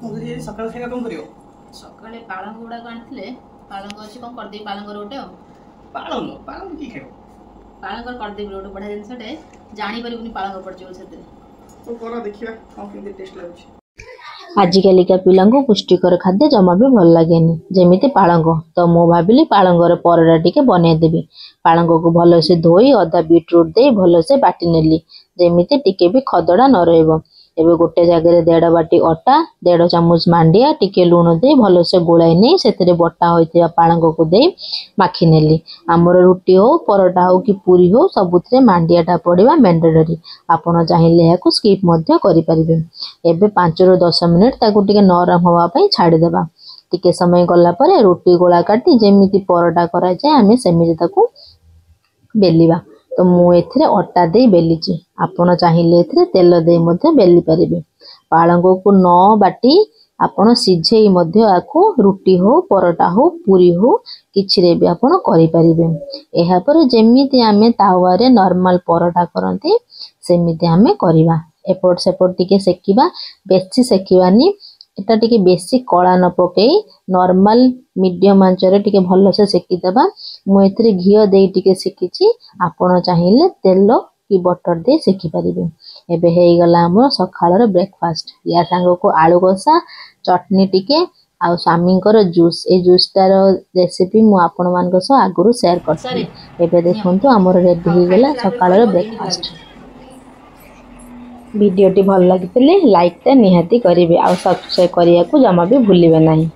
सकाळ खाଇବା कौन करियो सकाळे पालंग गुड़ा आनी पालंग अच्छी कौन करदे पालंग रोटे पालंग पालंग की खाइबो पालंग करदे रोटे बढ़िया जिनसटे जानी परिबुनी पालंग पड़छ सेते तो करा देखिया कौन केते टेस्ट लागुछ। आजिकालिका पिलांको पुष्टिकर खाद्य जमा भी भल लागेनी जेमिति पालंग तो मु भाबिली पालंगर परडा टिके बने देबी। पालंग को भल से धोई अदा बीटरूट दे भल से बाटी नेली जेमिति टिके भी खदड़ा न रहइबो। एबे गोटे जगह 1.5 बाटी अटा 1.5 चामच मांडिया टिके लूण दे भल से गोलाई नहीं सेतरे बटा होइथिया पालंग को दे माखी नेली। हमर रुटी हो परोटा हो कि पूरी हो सबुतरे मांडियाटा पड़िबा मैंडेटरी आपण चाहिले याकू स्किप मध्य करि परिबे। एबे 5 ରୁ 10 मिनिट ताकू टिके नरम होवा पई छाडी देबा। टिके समय गला परे रोटी गोला काटी जेमिति परोटा करा जाय आमे सेमिति ताकू बेलिबा। तो मु एथिरे अटा दे बेलिची आपण चाहिले एथिरे तेल दे मध्य बेली परिबे। पालंग को न बाटी आपण सिझेई मध्य आकू रुटी हो परोटा हो पूरी हो किछरे भी आपण करि परिबे। एहा पर जेमिति आमे तावा रे नॉर्मल परोटा करंती सेमिति आमे करिबा। एपट सेपट टिके सेकिबा बेसी सेकिबानी एटा टिके बेसी कळा न पकेई नॉर्मल मीडियम आंच रे टिके भल से सेकी देबा। मु एथिरे घियो दे टिके सेकिची आपण चाहिले तेल कि बटर दे सेकी परिबे। एबे हेई गला हमर सखाळर ब्रेकफास्ट या संग को आलू कसा चटनी टिके आ स्वामींकर जूस ए जूस तार रेसिपी मु आपण मान को आगुरु शेयर करछि। एबे देखंतु हमर रेडी हो गेला सखाळर ब्रेकफास्ट। वीडियोटी भल लगितले लाइक ता निहाती करिवे आ सब्सक्राइब करिया को जमा भी भूलिबे नाही।